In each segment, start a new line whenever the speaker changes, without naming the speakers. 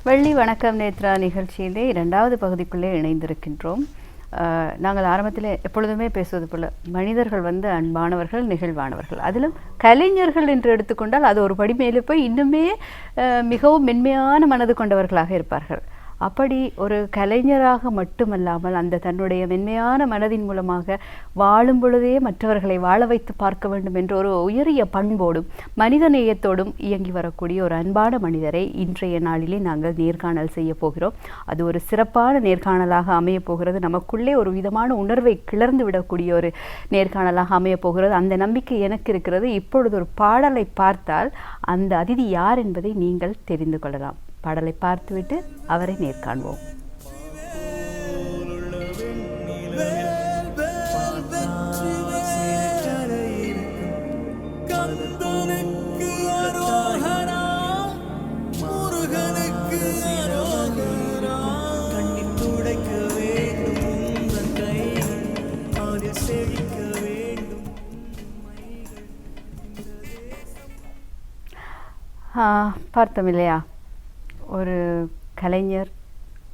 வெள்ளி வணக்கம் நேத்ரா நிகழ்ச்சியிலே இரண்டாவது பகுதிக்குள்ளே இணைந்திருக்கின்றோம். நாங்கள் ஆரம்பத்தில் எப்பொழுதுமே பேசுவது போல மனிதர்கள் அன்பானவர்கள், நெகிழ்வானவர்கள். அதிலும் கலைஞர்கள் என்று எடுத்துக்கொண்டால் அது ஒரு படி மேலே போய் இன்னுமே மிகவும் மென்மையான மனது கொண்டவர்களாக இருப்பார்கள். அப்படி ஒரு கலைஞராக மட்டுமல்லாமல் அந்த தன்னுடைய மென்மையான மனதின் மூலமாக வாழும் பொழுதே மற்றவர்களை வாழ வைத்து பார்க்க வேண்டும் என்ற ஒரு உயரிய பண்போடும் மனித நேயத்தோடும் இயங்கி வரக்கூடிய ஒரு அன்பான மனிதரை இன்றைய நாளிலே நாங்கள் நேர்காணல் செய்ய போகிறோம். அது ஒரு சிறப்பான நேர்காணலாக அமைய போகிறது. நமக்குள்ளே ஒரு விதமான உணர்வை கிளர்ந்து விடக்கூடிய ஒரு நேர்காணலாக அமைய போகிறது. அந்த நம்பிக்கை எனக்கு இருக்கிறது. இப்பொழுது ஒரு பாடலை பார்த்தால் அந்த அதிதி யார் என்பதை நீங்கள் தெரிந்து கொள்ளலாம். பாடலை பார்த்துவிட்டு அவரை நேர்காண்போம். பார்த்தோம் இல்லையா, ஒரு கலைஞர்,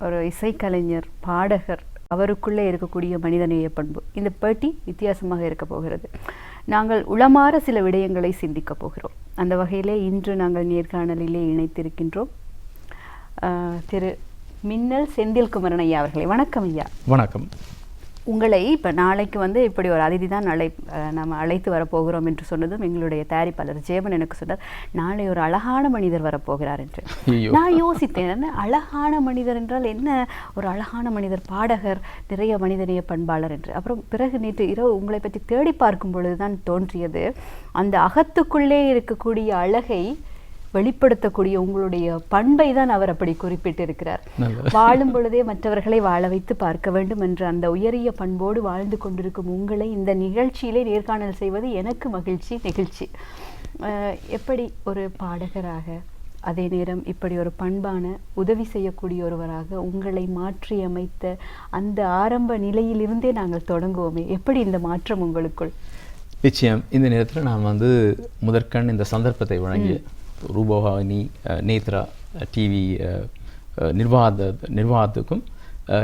ஒரு இசைக்கலைஞர், பாடகர், அவருக்குள்ளே இருக்கக்கூடிய மனிதநேய பண்பு. இந்த பேட்டி வித்தியாசமாக இருக்க போகிறது. நாங்கள் உளமாற சில விடயங்களை சிந்திக்க போகிறோம். அந்த வகையிலே இன்று நாங்கள் நேர்காணலிலே இணைத்திருக்கின்றோம் திரு மின்னல் செந்தில்குமரன் ஐயா அவர்களை. வணக்கம் ஐயா.
வணக்கம்.
உங்களை இப்போ நாளைக்கு இப்படி ஒரு அதிதி தான் நம்ம அழைத்து வரப்போகிறோம் என்று சொன்னதும் எங்களுடைய தயாரிப்பாளர் ஜேமன் எனக்கு சொன்னார், நாளை ஒரு அழகான மனிதர் வரப்போகிறார் என்று. நான் யோசித்தேன், அழகான மனிதர் என்றால் என்ன? ஒரு அழகான மனிதர், பாடகர், நிறைய மனிதநேய பண்பாளர் என்று. அப்புறம் பிறகு நேற்று இரவு உங்களை பற்றி தேடி பார்க்கும் பொழுதுதான் தோன்றியது, அந்த அகத்துக்குள்ளே இருக்கக்கூடிய அழகை வெளிப்படுத்தக்கூடிய உங்களுடைய பண்பை தான் அவர் அப்படி குறிப்பிட்டிருக்கிறார். வாழும் பொழுதே மற்றவர்களை வாழ வைத்து பார்க்க வேண்டும் என்ற அந்த உயரிய பண்போடு வாழ்ந்து கொண்டிருக்கும் உங்களை இந்த நிகழ்ச்சியிலே நேர்காணல் செய்வது எனக்கு மகிழ்ச்சி, நெகிழ்ச்சி. எப்படி ஒரு பாடகராக, அதே நேரம் இப்படி ஒரு பண்பான உதவி செய்யக்கூடிய ஒருவராக உங்களை மாற்றி அமைத்த அந்த ஆரம்ப நிலையிலிருந்தே நாங்கள் தொடங்குவோமே, எப்படி இந்த மாற்றம் உங்களுக்குள்?
நிச்சயம். இந்த நேரத்தில் நான் முதற்கண் இந்த சந்தர்ப்பத்தை வழங்கிய ரூபவாணி, நேத்ரா டிவி நிர்வாகத்துக்கும்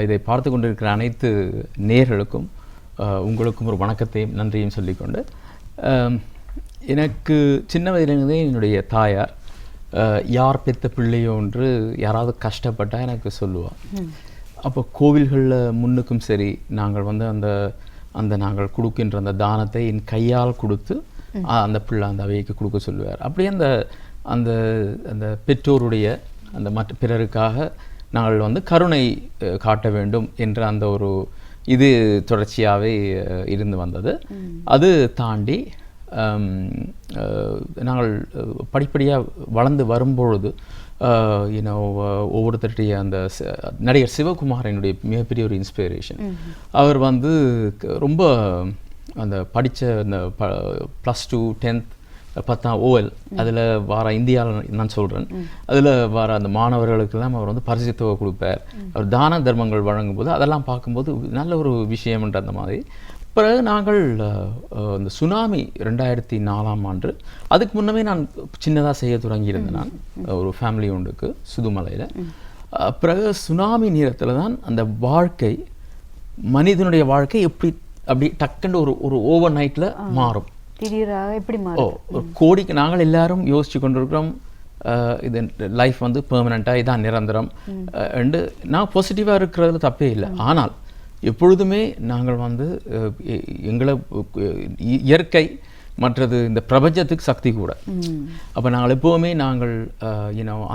இதை பார்த்து கொண்டிருக்கிற அனைத்து நேயர்களுக்கும் உங்களுக்கும் ஒரு வணக்கத்தையும் நன்றியும் சொல்லிக்கொண்டு, எனக்கு சின்ன வயதிலிருந்தே என்னுடைய தாயார் யார் பெற்ற பிள்ளையோ என்று யாராவது கஷ்டப்பட்டால் எனக்கு சொல்லுவாள். அப்போ கோவில்களில் முன்னுக்கும் சரி, நாங்கள் அந்த நாங்கள் கொடுக்கின்ற அந்த தானத்தை என் கையால் கொடுத்து அந்த பிள்ளை அந்த அவைக்கு கொடுக்க சொல்லுவார். அப்படியே அந்த அந்த பெற்றோருடைய அந்த மற்ற பிறருக்காக நாங்கள் கருணை காட்ட வேண்டும் என்ற அந்த ஒரு இது தொடர்ச்சியாகவே இருந்து வந்தது. அது தாண்டி நாங்கள் படிப்படியாக வளர்ந்து வரும்பொழுது ஒவ்வொருத்தருடைய அந்த நடிகர் சிவகுமார் என்னுடைய மிகப்பெரிய ஒரு இன்ஸ்பிரேஷன். அவர் ரொம்ப அந்த படித்த அந்த +2, 10th, 10ஆம் OL அதில் வர இந்தியாவில் நான் சொல்கிறேன், அதில் வர அந்த மாணவர்களுக்கெல்லாம் அவர் பரிசு தொகை கொடுப்பார். அவர் தான தர்மங்கள் வழங்கும்போது அதெல்லாம் பார்க்கும்போது நல்ல ஒரு விஷயம்ன்ற அந்த மாதிரி. பிறகு நாங்கள் இந்த சுனாமி 2004ஆம் ஆண்டு, அதுக்கு முன்னமே நான் சின்னதாக செய்ய தொடங்கியிருந்தேன். நான் ஒரு ஃபேமிலி ஒன்றுக்கு சுதுமலையில். பிறகு சுனாமி நேரத்தில் தான் அந்த வாழ்க்கை, மனிதனுடைய வாழ்க்கை அப்படி டக்குன்னு ஒரு ஓவர் நைட்டில் மாறும்.
எப்படி மாறும்?
ஒரு கோடிக்கு நாங்கள் எல்லாரும் யோசிச்சு கொண்டிருக்கிறோம், இது லைஃப் பெர்மனண்ட்டாக இதான் நிரந்தரம் என்று. நான் பாசிட்டிவாக இருக்கிறதுல தப்பே இல்லை. ஆனால் எப்பொழுதுமே நாங்கள் எங்களை இயற்கை மற்றது இந்த பிரபஞ்சத்துக்கு சக்தி கூட. அப்போ நாங்கள் எப்போவுமே நாங்கள்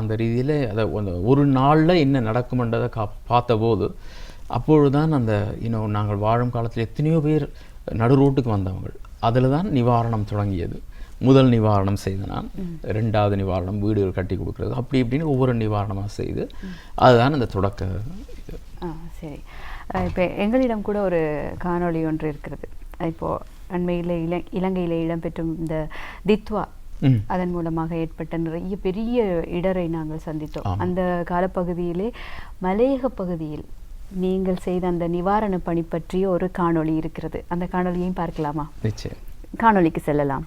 அந்த ரீதியில் அதை ஒரு நாளில் என்ன நடக்கும்ன்றதை பார்த்தபோது, அப்பொழுதுதான் அந்த நாங்கள் வாழும் காலத்தில் எத்தனையோ பேர் நடு ரோட்டுக்கு வந்தவங்க. அதில் தான் நிவாரணம் தொடங்கியது. முதல் நிவாரணம் செய்து நான், 2வது நிவாரணம் வீடுகள் கட்டி கொடுக்குறது, அப்படி இப்படின்னு ஒவ்வொரு நிவாரணமாக செய்து அதுதான் அந்த தொடக்க இது.
சரி, இப்போ எங்களிடம் கூட ஒரு காணொளி ஒன்று இருக்கிறது. இப்போது அண்மையில் இலங்கையில் இடம்பெற்றும் இந்த தித்வா, அதன் மூலமாக ஏற்பட்ட நிறைய பெரிய இடரை நாங்கள் சந்தித்தோம். அந்த காலப்பகுதியிலே மலையக பகுதியில் நீங்கள் செய்த அந்த நிவாரண பணி பற்றிய ஒரு காணொளி இருக்கிறது. அந்த காணொளியையும் பார்க்கலாமா?
நிச்சயம்.
காணொளிக்கு செல்லலாம்.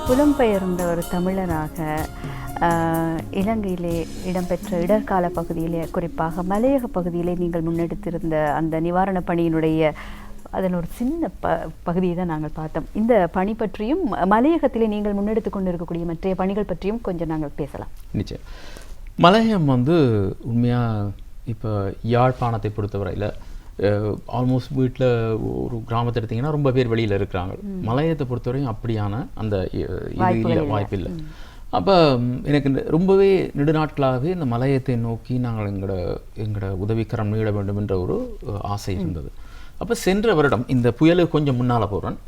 புலம்பெயர்ந்த ஒரு தமிழராக இலங்கையிலே இடம்பெற்ற இடர்கால பகுதியிலே, குறிப்பாக மலையக பகுதியிலே நீங்கள் முன்னெடுத்திருந்த அந்த நிவாரண பணியினுடைய அதில் ஒரு சின்ன பகுதியை தான் நாங்கள் பார்த்தோம். இந்த பணி பற்றியும் மலையகத்திலே நீங்கள் முன்னெடுத்து கொண்டு இருக்கக்கூடிய மற்ற பணிகள் பற்றியும் கொஞ்சம் நாங்கள் பேசலாம்.
நிச்சயம். மலையகம் உண்மையாக இப்போ யாழ்ப்பாணத்தை பொறுத்தவரையில் ஆல்மோஸ்ட் வீட்டில் ஒரு கிராமத்தை எடுத்திங்கன்னா ரொம்ப பேர் வெளியில் இருக்கிறாங்க. மலையகத்தை பொறுத்தவரையும் அப்படியான அந்த இது வாய்ப்பு இல்லை. அப்போ எனக்கு ரொம்பவே நெடுநாட்களாகவே இந்த மலையத்தை நோக்கி நாங்கள் எங்களோட உதவிக்கரம் நீட வேண்டும் என்ற ஒரு ஆசை இருந்தது. அப்போ சென்ற வருடம் இந்த புயலுக்கு கொஞ்சம் முன்னால் போகிறேன்,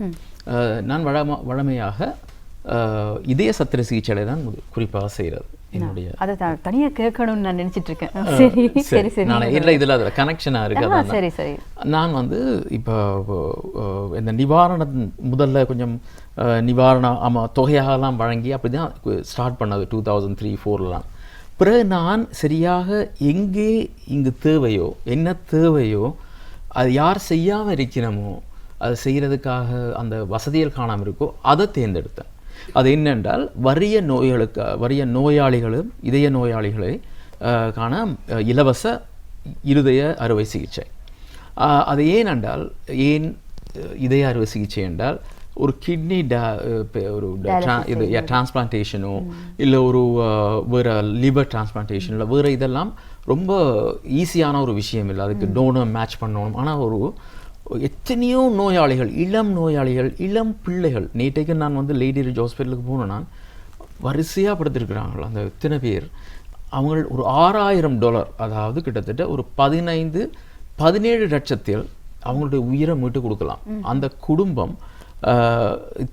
நான் வழமையாக இதய சத்திர சிகிச்சையை தான் குறிப்பாக செய்கிறது. என்னுடைய
அதை தனியாக கேட்கணும்னு நான் நினச்சிட்டு இருக்கேன்.
நான் இல்லை இதில் அதில் கனெக்ஷனாக இருக்குது.
சரி சரி. நான்
இப்போ இந்த நிவாரணம் முதல்ல கொஞ்சம் நிவாரண தொகையாகலாம் வழங்கி அப்படி தான் ஸ்டார்ட் பண்ணது 2003-04. பிறகு நான் சரியாக எங்கே இங்கு தேவையோ என்ன தேவையோ அது யார் செய்யாமல் இருக்கிறோமோ அது செய்கிறதுக்காக அந்த வசதிகள் காணாமல் இருக்கோ அதை தேர்ந்தெடுத்தேன். அது என்னென்றால் வறிய நோயாளிகளும் இதய நோயாளிகளை காண இலவச இருதய அறுவை சிகிச்சை. அது ஏனென்றால் இதய அறுவை சிகிச்சை என்றால் ஒரு கிட்னி ஒரு டிரான்ஸ்பிளான்டேஷனோ இல்லை ஒரு வேறு லிவர் டிரான்ஸ்பிளான்டேஷன் இல்லை வேறு இதெல்லாம் ரொம்ப ஈஸியான ஒரு விஷயம் இல்லை. அதுக்கு டோனர் மேட்ச் பண்ணணும். ஆனால் எத்தனையோ நோயாளிகள், இளம் நோயாளிகள், இளம் பிள்ளைகள், நேற்றைக்கு நான் லேடி ரிச் ஹாஸ்பிட்டலுக்கு போனேன், நான் வரிசையாக படுத்திருக்கிறாங்க. அந்த எத்தனை பேர் அவங்க ஒரு $6000, அதாவது கிட்டத்தட்ட ஒரு 17 லட்சத்தில் அவங்களுடைய உயிரை மீட்டு கொடுக்கலாம். அந்த குடும்பம்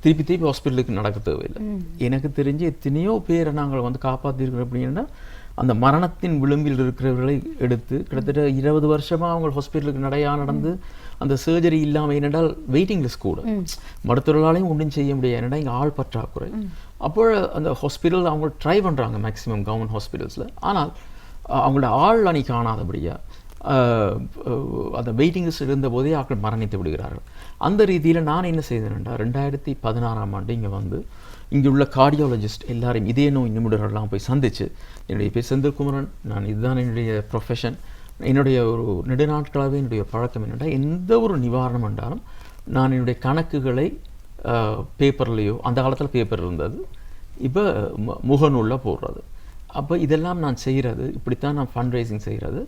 திருப்பி ஹாஸ்பிட்டலுக்கு நடக்க தேவையில்லை. எனக்கு தெரிஞ்சு எத்தனையோ பேரை நாங்கள் காப்பாற்றிருக்கிறோம். அப்படின்னா அந்த மரணத்தின் விளிம்பில் இருக்கிறவர்களை எடுத்து கிட்டத்தட்ட 20 வருஷமாக அவங்க ஹாஸ்பிட்டலுக்கு நடந்து அந்த சர்ஜரி இல்லாமல், ஏனென்றால் வெயிட்டிங் லிஸ்ட் கூட, மருத்துவர்களாலையும் ஒன்றும் செய்ய முடியாது, ஏன்னா இங்கே ஆள் பற்றாக்குறை. அப்போ அந்த ஹாஸ்பிட்டல் அவங்க ட்ரை பண்ணுறாங்க மேக்ஸிமம் கவர்மெண்ட் ஹாஸ்பிட்டல்ஸில். ஆனால் அவங்களோட ஆள் அணி காணாதபடியாக அந்த வெயிட்டிங் லிஸ்ட் இருந்த போதே ஆட்கள் மரணித்து விடுகிறார்கள். அந்த ரீதியில் நான் என்ன செய்தேன்டா 2016 இங்கே இங்கே உள்ள கார்டியாலஜிஸ்ட் எல்லாரையும் இதய நோய் நிபுணர்கள்லாம் போய் சந்தித்து, என்னுடைய பேர் செந்தில்குமரன், நான் இதுதான் என்னுடைய ப்ரொஃபஷன், என்னுடைய ஒரு நெடுநாட்களாகவே என்னுடைய பழக்கம் என்னென்னா எந்த ஒரு நிவாரணம் என்றாலும் நான் என்னுடைய கணக்குகளை பேப்பர்லேயோ, அந்த காலத்தில் பேப்பர் இருந்தது, இப்போ முகநூலில் போடுறது. அப்போ இதெல்லாம் நான் செய்கிறது, இப்படித்தான் நான் ஃபண்ட் ரைசிங் செய்கிறது.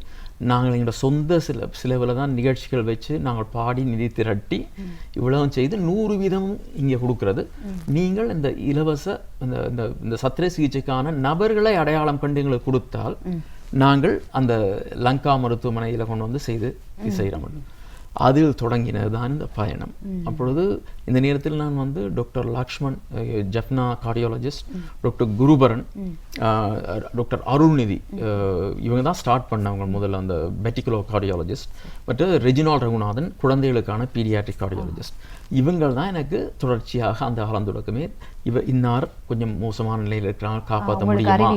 நாங்கள் எங்களோட சொந்த சிலவில் தான் நிகழ்ச்சிகள் வச்சு நாங்கள் பாடி நிதி திரட்டி இவ்வளவும் செய்து 100% இங்கே கொடுக்கறது. நீங்கள் இந்த இலவச இந்த சத்திர சிகிச்சைக்கான நபர்களை அடையாளம் கண்டு எங்களுக்கு கொடுத்தால் நாங்கள் அந்த லங்கா மருத்துவமனையில் கொண்டு செய்து செய்கிறோம். அதில் தொடங்கினது தான் இந்த பயணம். அப்பொழுது இந்த நேரத்தில் நான் doctor Lakshman, Jaffna cardiologist, doctor Kuruparan, doctor Arulnithi, இவங்க தான் ஸ்டார்ட் பண்ணவங்க முதல்ல அந்த பெட்டிகுலோ கார்டியாலஜிஸ்ட். பட் ரெஜினால் ரகுநாதன் குழந்தைகளுக்கான பீடியாட்ரிக் கார்டியாலஜிஸ்ட். இவங்கள் தான் எனக்கு தொடர்ச்சியாக அந்த காலம் தொடக்கமே இன்னார் கொஞ்சம் மோசமான நிலையில் இருக்கிறாங்க, காப்பாற்ற முடியுமா,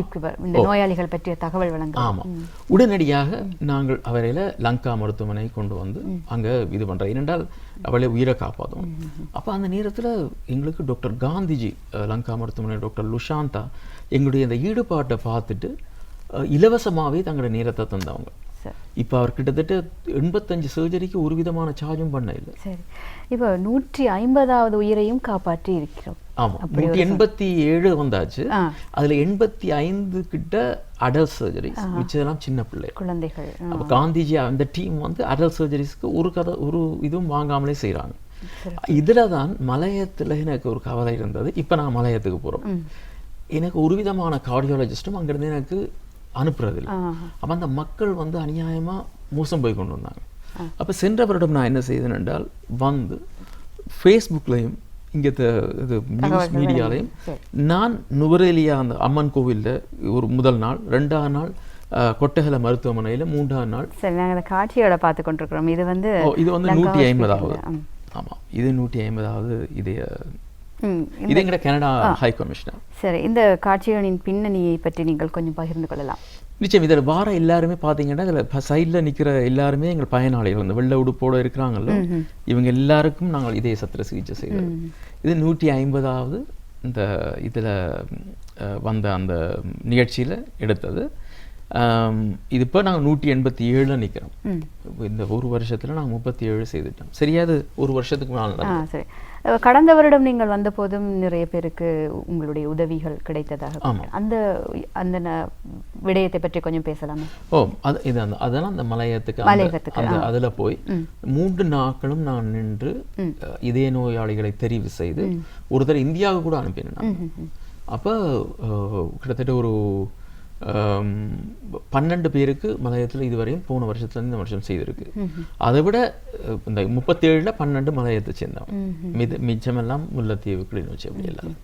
நோயாளிகள் பற்றிய தகவல் வழங்க.
ஆமாம், உடனடியாக நாங்கள் அவரையில் லங்கா மருத்துவமனை கொண்டு அங்கே இது பண்ணுறோம், ஏனென்றால் அவளை உயிரை காப்பாற்றும். அப்போ அந்த நேரத்தில் எங்களுக்கு டாக்டர் காந்திஜி, லங்கா மருத்துவமனை டாக்டர் லுஷாந்தா எங்களுடைய அந்த ஈடுபாட்டை பார்த்துட்டு இலவசமாகவே தங்களோட நேரத்தை தந்தவங்க. இப்போ அவர் கிட்டத்தட்ட 85 சர்ஜரிக்கு ஒரு விதமான சார்ஜும் பண்ண இல்லை. சரி,
இப்போ 150வது உயிரையும் காப்பாற்றி இருக்கிறோம்.
ஆமாம், 187 வந்தாச்சு. அதில் 85 கிட்ட அடல்ட் சர்ஜரிஸ், மிச்சதெல்லாம் சின்ன குழந்தைகள். அப்போ காந்திஜி அந்த டீம் அடல்ட் சர்ஜரிஸ்க்கு ஒரு இதுவும் வாங்காமலே செய்கிறாங்க. இதில் தான் மலையத்தில் எனக்கு ஒரு கவலை இருந்தது. இப்போ நான் மலையத்துக்கு போகிறோம், எனக்கு ஒரு விதமான கார்டியாலஜிஸ்ட்டும் அங்கேருந்து எனக்கு அனுப்புறதில்லை. அப்போ அந்த மக்கள் அநியாயமாக மோசம் போய் கொண்டு வந்தாங்க. அப்போ சென்ற வருடம் நான் என்ன செய்தேன் என்றால் ஃபேஸ்புக்லையும் இங்கே இது நியூஸ் மீடியாலையும் நான் நுவரேலியா அந்த அம்மன் கோவிலில் ஒரு முதல் நாள், 2ஆம் நாள் கொட்டகல மருத்துவமனையில், 3ஆம் நாள்.
சரி, நாங்கள் காட்சியோட பார்த்து கொண்டிருக்கிறோம். இது
இது 150வது. ஆமாம், இது 150வது இது எங்கட கனடா ஹை கமிஷனர்.
சரி, இந்த காட்சிகளின் பின்னணியை பற்றி நீங்கள் கொஞ்சம் பகிர்ந்து கொள்ளலாம்.
நிச்சயம். இதில் வார எல்லாருமே பார்த்தீங்கன்னா இதில் சைடில் நிற்கிற எல்லாருமே எங்கள் பயனாளிகள், அந்த வெள்ளை உடுப்போடு இருக்கிறாங்கல்ல, இவங்க எல்லாருக்கும் நாங்கள் இதய சத்திர சிகிச்சை செய்கிறோம். இது 150வது இந்த இதில் வந்த அந்த நிகழ்ச்சியில் எடுத்தது. இது இப்போ நாங்கள் 187 நிற்கிறோம். இந்த ஒரு வருஷத்தில் நாங்கள் 37 செய்துட்டோம். சரியாது ஒரு வருஷத்துக்கு முன்னால்.
சரி, கடந்த வருடம் நீங்கள் வந்த போதும் நிறைய பேருக்கு உங்களுடைய உதவிகள் கிடைத்ததாக, அந்த அந்த விடயத்தை பற்றி கொஞ்சம் பேசலாமா?
அதெல்லாம் அந்த மலையத்துக்கு அந்த அதில் போய் 3 நாட்களும் நான் நின்று இதே நோயாளிகளை தெரிவு செய்து ஒருத்தர் இந்தியாவுக்கு கூட அனுப்பினேன். அப்போ கிட்டத்தட்ட ஒரு 12 பேருக்கு மலையத்தில் இதுவரையும் போன வருஷத்துலேருந்து இந்த வருஷம் செய்திருக்கு. அதை விட இந்த 37ல் 12 மலையத்தை சேர்ந்தவன், மிச்சமெல்லாம் முல்லைத்தீவு கிளிநொச்சி அப்படி எல்லாம்.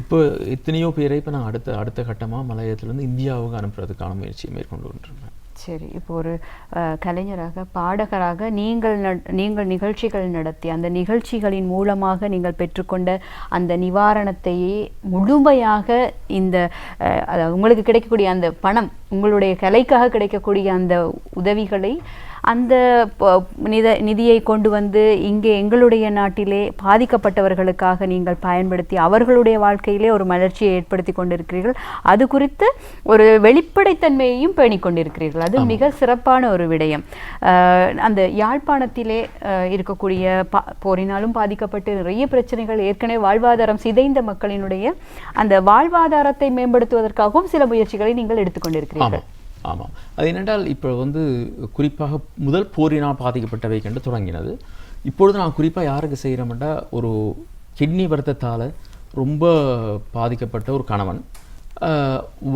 இப்போ எத்தனையோ பேரை இப்போ நான் அடுத்த கட்டமாக மலையத்திலேருந்து இந்தியாவுக்கு அனுப்புறதுக்கான முயற்சியை மேற்கொண்டு கொண்டிருந்தேன்.
சரி, இப்போ ஒரு கலைஞராக பாடகராக நீங்கள் நிகழ்ச்சிகள் நடத்தி அந்த நிகழ்ச்சிகளின் மூலமாக நீங்கள் பெற்றுக்கொண்ட அந்த நிவாரணத்தையே முழுமையாக இந்த உங்களுக்கு கிடைக்கக்கூடிய அந்த பணம், உங்களுடைய கலைக்காக கிடைக்கக்கூடிய அந்த உதவிகளை, அந்த நிதியை கொண்டு வந்து இங்கே எங்களுடைய நாட்டிலே பாதிக்கப்பட்டவர்களுக்காக நீங்கள் பயன்படுத்தி அவர்களுடைய வாழ்க்கையிலே ஒரு மலர்ச்சியை ஏற்படுத்தி கொண்டிருக்கிறீர்கள். அது குறித்து ஒரு வெளிப்படைத்தன்மையையும் பேணிக் கொண்டிருக்கிறீர்கள். அது மிக சிறப்பான ஒரு விடயம். அந்த யாழ்ப்பாணத்திலே இருக்கக்கூடிய போரினாலும் பாதிக்கப்பட்டு நிறைய பிரச்சனைகள், ஏற்கனவே வாழ்வாதாரம் சிதைந்த மக்களினுடைய அந்த வாழ்வாதாரத்தை மேம்படுத்துவதற்காகவும் சில முயற்சிகளை நீங்கள் எடுத்துக்கொண்டிருக்கிறீர்கள்.
ஆமாம், அது என்னென்றால் இப்போ குறிப்பாக முதல் போரினால் பாதிக்கப்பட்டவை கண்டு தொடங்கினது. இப்பொழுது நான் குறிப்பாக யாருக்கு செய்கிறோம்னா, ஒரு கிட்னி வருத்தத்தால் ரொம்ப பாதிக்கப்பட்ட ஒரு கணவன்,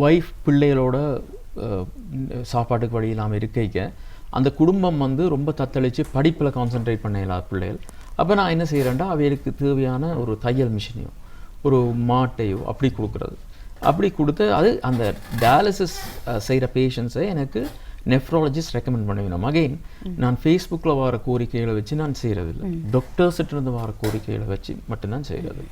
ஒய்ஃப் பிள்ளைகளோட சாப்பாட்டுக்கு வழி இல்லாமல் இருக்கைக்க அந்த குடும்பம் ரொம்ப தத்தளித்து படிப்பில் கான்சென்ட்ரேட் பண்ண இல்லாத பிள்ளைகள். அப்போ நான் என்ன செய்கிறேன்டா, அவைகளுக்கு தேவையான ஒரு தையல் மிஷினையோ ஒரு மாட்டையோ அப்படி கொடுக்குறது. அப்படி கொடுத்து அது அந்த டயாலிசிஸ் செய்கிற பேஷண்ட்ஸை எனக்கு நெஃப்ராலஜிஸ்ட் ரெக்கமெண்ட் பண்ணுவேன். அகைன் நான் ஃபேஸ்புக்கில் வர கோரிக்கைகளை வச்சு நான் செய்கிறதில்லை, டாக்டர்ஸ்கிட்ட வர கோரிக்கைகளை வச்சு மட்டும்தான் செய்கிறது.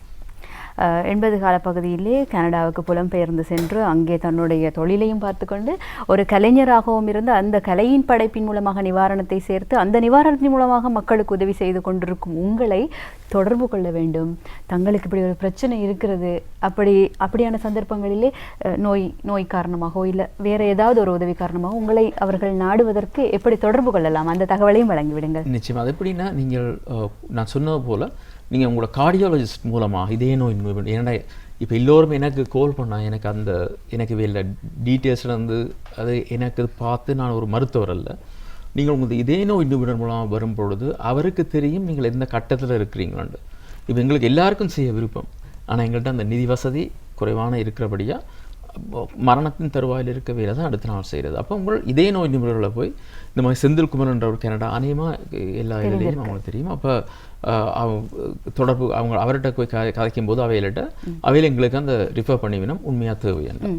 80 கால பகுதியிலே கனடாவுக்கு புலம்பெயர்ந்து சென்று அங்கே தன்னுடைய தொழிலையும் பார்த்து கொண்டு ஒரு கலைஞராகவும் இருந்து அந்த கலையின் படைப்பின் மூலமாக நிவாரணத்தை சேர்த்து அந்த நிவாரணத்தின் மூலமாக மக்களுக்கு உதவி செய்து கொண்டிருக்கும் உங்களை தொடர்பு கொள்ள வேண்டும். தங்களுக்கு இப்படி ஒரு பிரச்சனை இருக்கிறது, அப்படியான சந்தர்ப்பங்களிலே நோய் காரணமாகவோ இல்லை வேறு ஏதாவது ஒரு உதவி காரணமாக உங்களை அவர்கள் நாடுவதற்கு எப்படி தொடர்பு கொள்ளலாம், அந்த தகவலையும் வழங்கிவிடுங்கள்.
நிச்சயமாக. அது எப்படின்னா, நீங்கள் நான் சொன்னது போல் நீங்கள் உங்களோட கார்டியாலஜிஸ்ட் மூலமாக இதே நோய், ஏன்னா இப்போ எல்லோரும் எனக்கு கால் பண்ணால் எனக்கு வெளில டீட்டெயில்ஸ்லேருந்து அது எனக்கு பார்த்து நான் ஒரு மருத்துவர் அல்ல. நீங்கள் உங்களுக்கு இதே நோய் நிபுணர் மூலமாக வரும் பொழுது அவருக்கு தெரியும் நீங்கள் எந்த கட்டத்தில் இருக்கிறீங்களான்னு. இப்போ எங்களுக்கு எல்லாருக்கும் செய்ய விருப்பம், ஆனால் எங்கள்கிட்ட அந்த நிதி வசதி குறைவான இருக்கிறபடியாக மரணத்தின் தருவாயில் இருக்க வேலை தான் அடுத்த நாள் செய்கிறது. அப்போ உங்கள் இதே நோய் நிபுணர்களை போய் இந்த மாதிரி செந்தில் குமரன்ற ஒரு கனடா அநேகமாக எல்லா இலையும் அவங்களுக்கு தெரியும். அப்போ தொடர்பு அவர்கிட்ட போய் கதைக்கும் போது அவையில் எங்களுக்கு அந்த ரிஃபர் பண்ணிவினோம் உண்மையாக தேவையான.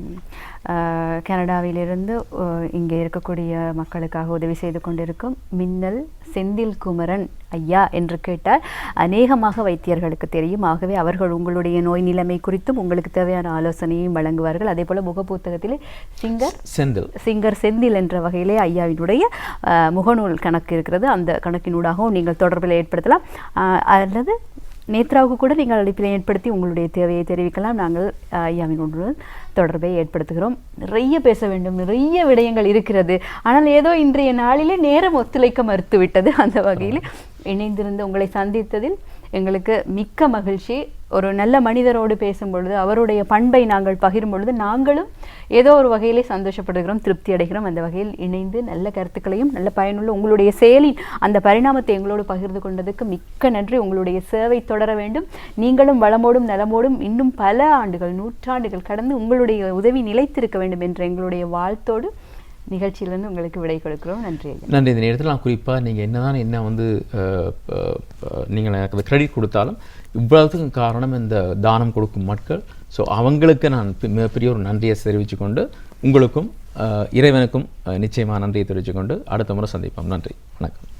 கனடாவிலிருந்து இங்கே இருக்கக்கூடிய மக்களுக்காக உதவி செய்து கொண்டிருக்கும் மின்னல் செந்தில் குமரன் ஐயா என்று கேட்டால் அநேகமாக வைத்தியர்களுக்கு தெரியும். ஆகவே அவர்கள் உங்களுடைய நோய் நிலைமை குறித்தும் உங்களுக்கு தேவையான ஆலோசனையும் வழங்குவார்கள். அதே போல் முகப்புத்தகத்திலே சிங்கர் செந்தில் என்ற வகையிலே ஐயாவினுடைய முகநூல் கணக்கு இருக்கிறது. அந்த கணக்கினூடாகவும் நீங்கள் தொடர்பில் ஏற்படுத்தலாம், அல்லது நேத்ராவுக்கு கூட நீங்கள் அழைப்பில் ஏற்படுத்தி உங்களுடைய தேவையை தெரிவிக்கலாம். நாங்கள் ஐயாவினுடன் தொடர்பை ஏற்படுத்துகிறோம். நிறைய பேச வேண்டும், நிறைய விடயங்கள் இருக்கிறது. ஆனால் ஏதோ இன்றைய நாளிலே நேரம் ஒத்துழைக்க மறுத்துவிட்டது. அந்த வகையில் இணைந்திருந்த உங்களை சந்தித்ததில் எங்களுக்கு மிக்க மகிழ்ச்சி. ஒரு நல்ல மனிதரோடு பேசும் பொழுது அவருடைய பண்பை நாங்கள் பகிரும் பொழுது நாங்களும் ஏதோ ஒரு வகையிலே சந்தோஷப்படுகிறோம், திருப்தி அடைகிறோம். அந்த வகையில் இணைந்து நல்ல கருத்துக்களையும் நல்ல பயனுள்ள உங்களுடைய செயலின் அந்த பரிணாமத்தை எங்களோடு பகிர்ந்து கொண்டதுக்கு மிக்க நன்றி. உங்களுடைய சேவை தொடர வேண்டும். நீங்களும் வளமோடும் நலமோடும் இன்னும் பல ஆண்டுகள், நூற்றாண்டுகள் கடந்து உங்களுடைய உதவி நிலைத்திருக்க வேண்டும் என்ற எங்களுடைய வாழ்த்தோடு நிகழ்ச்சியிலிருந்து உங்களுக்கு விடை கொடுக்கிறோம். நன்றி.
நன்றி. இந்த நேரத்தில் நான் குறிப்பாக நீங்கள் என்னதான் நீங்கள் எனக்கு அந்த கிரெடிட் கொடுத்தாலும் இவ்வளவுக்கும் காரணம் இந்த தானம் கொடுக்கும் மக்கள். ஸோ அவங்களுக்கு நான் மிகப்பெரிய ஒரு நன்றியை தெரிவித்து கொண்டு உங்களுக்கும் இறைவனுக்கும் நிச்சயமாக நன்றியை தெரிவித்து கொண்டு அடுத்த முறை சந்திப்போம். நன்றி, வணக்கம்.